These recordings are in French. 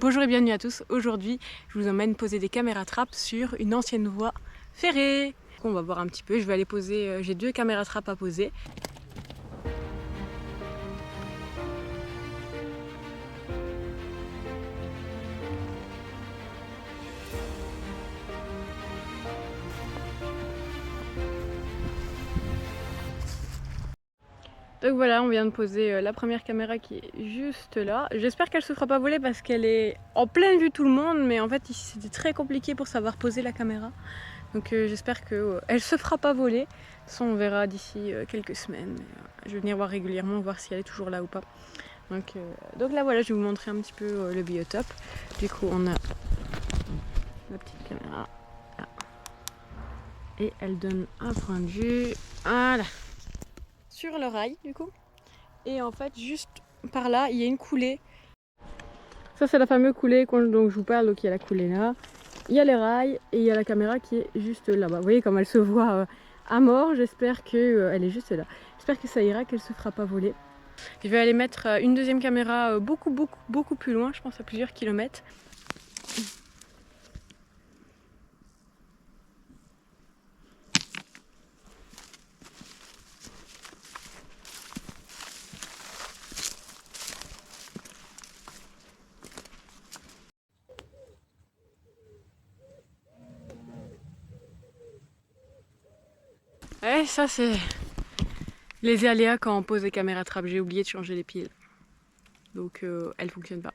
Bonjour et bienvenue à tous. Aujourd'hui, je vous emmène poser des caméras trappes sur une ancienne voie ferrée. On va voir un petit peu. Je vais aller poser. J'ai 2 caméras trappes à poser. Donc voilà, on vient de poser la première caméra qui est juste là. J'espère qu'elle se fera pas voler parce qu'elle est en pleine vue de tout le monde, mais en fait ici c'était très compliqué pour savoir poser la caméra. Donc j'espère qu'elle se fera pas voler. Ça on verra d'ici quelques semaines. Je vais venir voir régulièrement, voir si elle est toujours là ou pas. Donc là voilà, je vais vous montrer un petit peu le biotope. Du coup on a la petite caméra là. Et elle donne un point de vue. Voilà. Sur le rail du coup. Et en fait juste par là il y a une coulée. Ça c'est la fameuse coulée dont je vous parle, donc il y a la coulée là. Il y a les rails et il y a la caméra qui est juste là-bas. Vous voyez comme elle se voit à mort, j'espère qu'elle est juste là. J'espère que ça ira, qu'elle se fera pas voler. Je vais aller mettre une deuxième caméra beaucoup plus loin, je pense à plusieurs kilomètres. Ouais, ça c'est les aléas quand on pose des caméras trappe. J'ai oublié de changer les piles. Donc elles fonctionnent pas.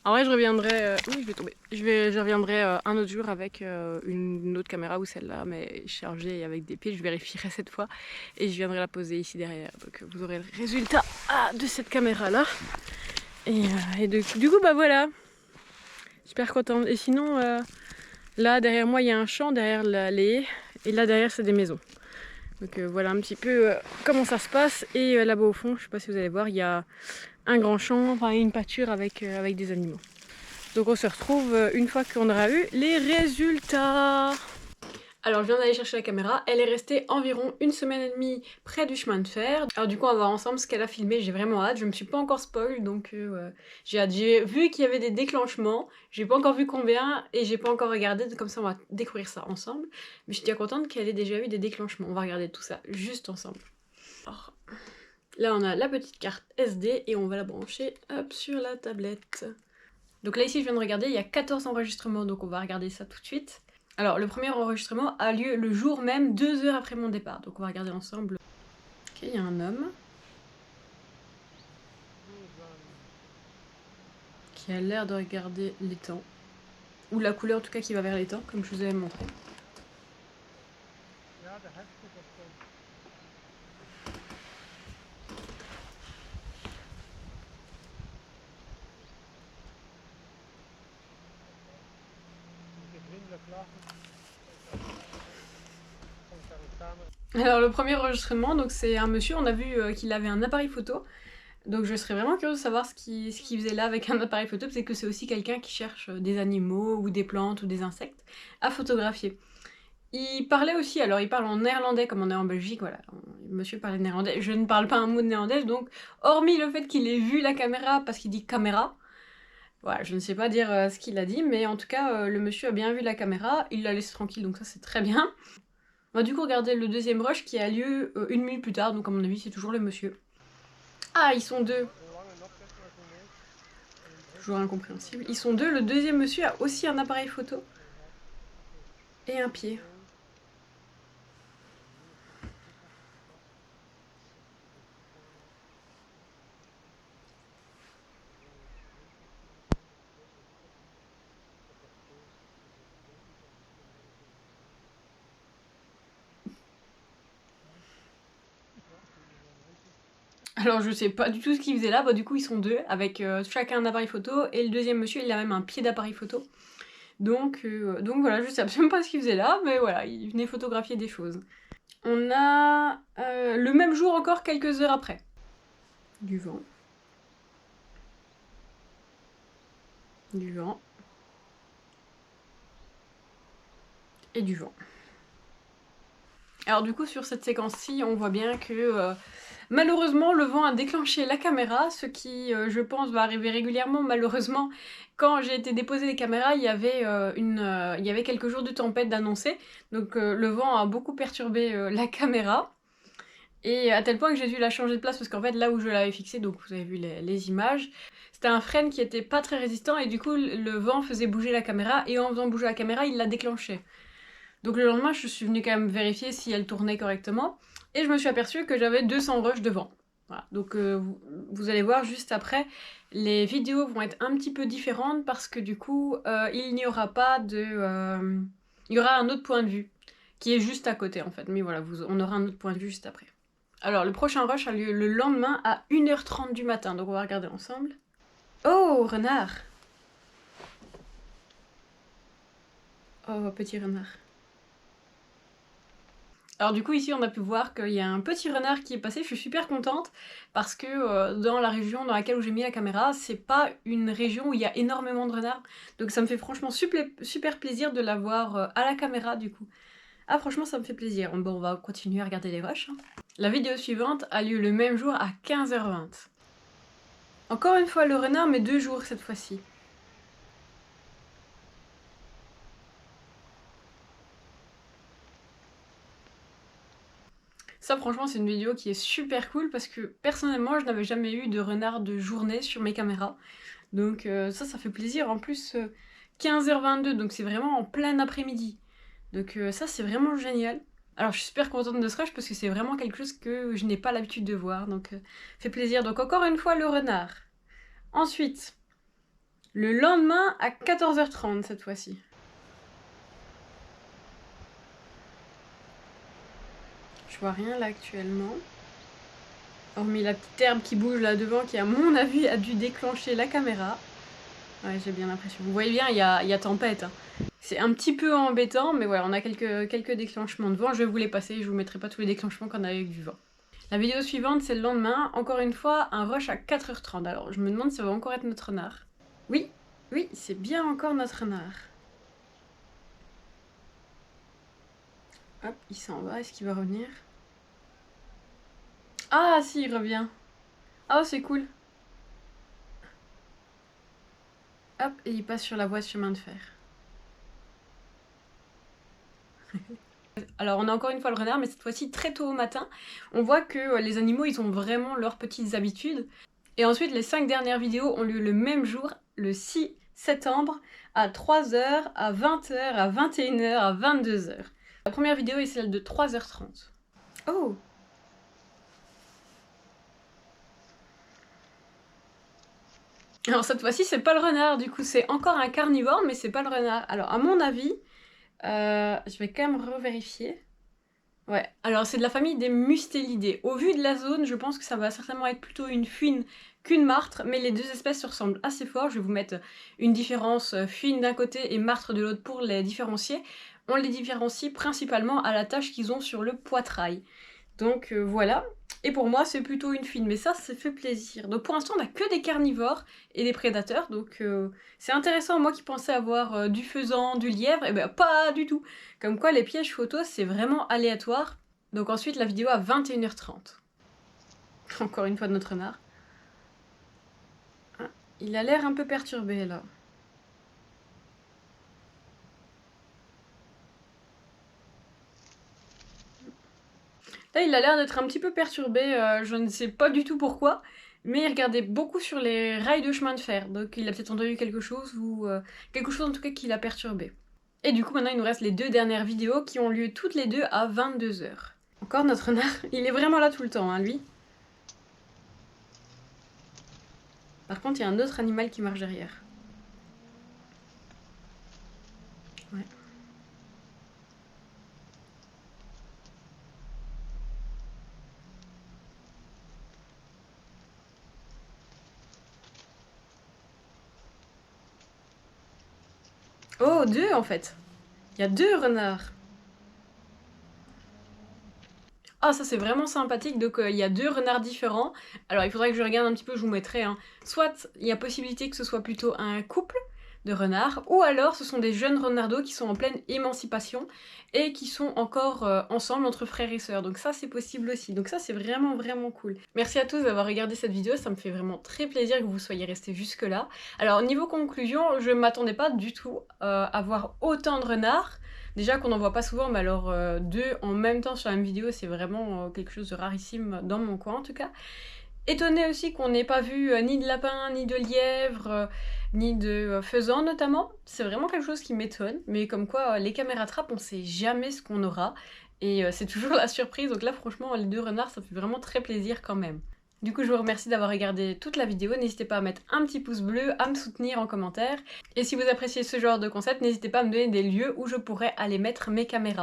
En vrai, je reviendrai. Oui, je vais tomber. Je reviendrai un autre jour avec une autre caméra ou celle-là, mais chargée et avec des piles. Je vérifierai cette fois et je viendrai la poser ici derrière. Donc vous aurez le résultat de cette caméra-là. Et du coup, bah voilà. Super contente. Et sinon, là derrière moi, il y a un champ derrière les haies. Et là derrière, c'est des maisons. Donc voilà un petit peu comment ça se passe. Et là-bas au fond, je sais pas si vous allez voir, il y a un grand champ, enfin une pâture avec des animaux. Donc on se retrouve une fois qu'on aura eu les résultats. Alors je viens d'aller chercher la caméra, elle est restée environ 1 semaine et demie près du chemin de fer. Alors du coup on va voir ensemble ce qu'elle a filmé, j'ai vraiment hâte, je me suis pas encore spoil donc j'ai hâte. J'ai vu qu'il y avait des déclenchements, j'ai pas encore vu combien et j'ai pas encore regardé, comme ça on va découvrir ça ensemble. Mais je suis bien contente qu'elle ait déjà eu des déclenchements, on va regarder tout ça juste ensemble. Alors, là on a la petite carte SD et on va la brancher hop, sur la tablette. Donc là ici je viens de regarder, il y a 14 enregistrements, donc on va regarder ça tout de suite. Alors le premier enregistrement a lieu le jour même, 2 heures après mon départ, donc on va regarder ensemble. Ok, il y a un homme qui a l'air de regarder l'étang, ou la couleur en tout cas qui va vers l'étang, comme je vous avais montré. Alors le premier enregistrement, donc c'est un monsieur, on a vu qu'il avait un appareil photo. Donc je serais vraiment curieuse de savoir ce qu'il faisait là avec un appareil photo, parce que c'est aussi quelqu'un qui cherche des animaux ou des plantes ou des insectes à photographier. Il parlait aussi, alors il parle en néerlandais comme on est en Belgique, voilà, monsieur parlait néerlandais, je ne parle pas un mot de néerlandais, donc hormis le fait qu'il ait vu la caméra, parce qu'il dit caméra, voilà, je ne sais pas dire ce qu'il a dit, mais en tout cas, le monsieur a bien vu la caméra, il l'a laissé tranquille, donc ça c'est très bien. On va du coup regarder le deuxième rush qui a lieu 1 minute plus tard, donc à mon avis c'est toujours le monsieur. Ah, ils sont deux. Toujours incompréhensible. Ils sont deux, le deuxième monsieur a aussi un appareil photo. Et un pied. Alors je sais pas du tout ce qu'ils faisaient là, bah du coup ils sont deux, avec chacun un appareil photo, et le deuxième monsieur il a même un pied d'appareil photo. Donc voilà, je sais absolument pas ce qu'il faisait là, mais voilà, il venait photographier des choses. On a le même jour encore quelques heures après. Du vent. Du vent. Et du vent. Alors du coup sur cette séquence-ci, on voit bien que Malheureusement, le vent a déclenché la caméra, ce qui, je pense, va arriver régulièrement. Malheureusement, quand j'ai été déposer les caméras, il y avait quelques jours de tempête d'annoncer, donc le vent a beaucoup perturbé la caméra. Et à tel point que j'ai dû la changer de place parce qu'en fait là où je l'avais fixée, donc vous avez vu les images, c'était un frêne qui était pas très résistant et du coup le vent faisait bouger la caméra et en faisant bouger la caméra il la déclenchait. Donc le lendemain je suis venue quand même vérifier si elle tournait correctement et je me suis aperçue que j'avais 200 rushs de vent. Voilà. Donc vous allez voir juste après, les vidéos vont être un petit peu différentes parce que du coup il n'y aura pas de... il y aura un autre point de vue qui est juste à côté en fait, mais voilà, on aura un autre point de vue juste après. Alors, le prochain rush a lieu le lendemain à 1h30 du matin, donc on va regarder ensemble. Oh, renard! Oh, petit renard. Alors du coup, ici, on a pu voir qu'il y a un petit renard qui est passé. Je suis super contente parce que dans la région dans laquelle j'ai mis la caméra, c'est pas une région où il y a énormément de renards. Donc ça me fait franchement super plaisir de l'avoir à la caméra, du coup. Ah, franchement, ça me fait plaisir. Bon, on va continuer à regarder les rushs. La vidéo suivante a lieu le même jour à 15h20. Encore une fois le renard, mais 2 jours cette fois-ci. Ça franchement c'est une vidéo qui est super cool parce que personnellement je n'avais jamais eu de renard de journée sur mes caméras. Donc ça fait plaisir. En plus 15h22, donc c'est vraiment en plein après-midi. Donc ça c'est vraiment génial. Alors je suis super contente de ce rush parce que c'est vraiment quelque chose que je n'ai pas l'habitude de voir. Donc fait plaisir. Donc encore une fois le renard. Ensuite, le lendemain à 14h30 cette fois-ci. Je vois rien là actuellement. Hormis la petite herbe qui bouge là devant qui à mon avis a dû déclencher la caméra. Ouais, j'ai bien l'impression. Vous voyez bien, il y a tempête. Hein. C'est un petit peu embêtant, mais voilà, on a quelques déclenchements de vent. Je vais vous les passer, je vous mettrai pas tous les déclenchements qu'on a avec du vent. La vidéo suivante, c'est le lendemain. Encore une fois, un rush à 4h30. Alors, je me demande si ça va encore être notre renard. Oui, oui, c'est bien encore notre renard. Hop, il s'en va. Est-ce qu'il va revenir? Ah, si, il revient. Ah, oh, c'est cool. Hop, et il passe sur la voie de chemin de fer. Alors on a encore une fois le renard, mais cette fois-ci très tôt au matin. On voit que les animaux, ils ont vraiment leurs petites habitudes. Et ensuite, les 5 dernières vidéos ont lieu le même jour, le 6 septembre, à 3h, à 20h, à 21h, à 22h. La première vidéo est celle de 3h30. Oh! Alors cette fois-ci, c'est pas le renard, du coup, c'est encore un carnivore, mais c'est pas le renard. Alors à mon avis, je vais quand même revérifier. Ouais, alors c'est de la famille des mustélidés. Au vu de la zone, je pense que ça va certainement être plutôt une fuine qu'une martre, mais les deux espèces se ressemblent assez fort. Je vais vous mettre une différence fuine d'un côté et martre de l'autre pour les différencier. On les différencie principalement à la tache qu'ils ont sur le poitrail. Donc voilà. Et pour moi, c'est plutôt une fine, mais ça fait plaisir. Donc pour l'instant, on n'a que des carnivores et des prédateurs, donc c'est intéressant. Moi qui pensais avoir du faisan, du lièvre, et ben pas du tout. Comme quoi, les pièges photos, c'est vraiment aléatoire. Donc ensuite, la vidéo à 21h30. Encore une fois de notre renard. Ah, il a l'air un peu perturbé, là. Là, il a l'air d'être un petit peu perturbé, je ne sais pas du tout pourquoi, mais il regardait beaucoup sur les rails de chemin de fer, donc il a peut-être entendu quelque chose, ou quelque chose en tout cas qui l'a perturbé. Et du coup, maintenant, il nous reste les 2 dernières vidéos qui ont lieu toutes les deux à 22h. Encore notre renard, il est vraiment là tout le temps, hein, lui. Par contre, il y a un autre animal qui marche derrière. Ouais. Oh, 2 en fait. Il y a 2 renards. Ah, ça c'est vraiment sympathique, donc il y a 2 renards différents. Alors il faudrait que je regarde un petit peu, je vous mettrai. Hein. Soit il y a possibilité que ce soit plutôt un couple, de renards, ou alors ce sont des jeunes renardeaux qui sont en pleine émancipation et qui sont encore ensemble entre frères et sœurs. Donc ça c'est possible aussi. Donc ça c'est vraiment vraiment cool. Merci à tous d'avoir regardé cette vidéo, ça me fait vraiment très plaisir que vous soyez restés jusque là. Alors niveau conclusion, je m'attendais pas du tout à voir autant de renards. Déjà qu'on n'en voit pas souvent, mais alors deux en même temps sur la même vidéo, c'est vraiment quelque chose de rarissime dans mon coin en tout cas. Étonnée aussi qu'on n'ait pas vu ni de lapin, ni de lièvre, ni de faisan notamment. C'est vraiment quelque chose qui m'étonne, mais comme quoi les caméras trappes, on sait jamais ce qu'on aura. Et c'est toujours la surprise, donc là franchement les deux renards ça fait vraiment très plaisir quand même. Du coup je vous remercie d'avoir regardé toute la vidéo, n'hésitez pas à mettre un petit pouce bleu, à me soutenir en commentaire. Et si vous appréciez ce genre de concept, n'hésitez pas à me donner des lieux où je pourrais aller mettre mes caméras.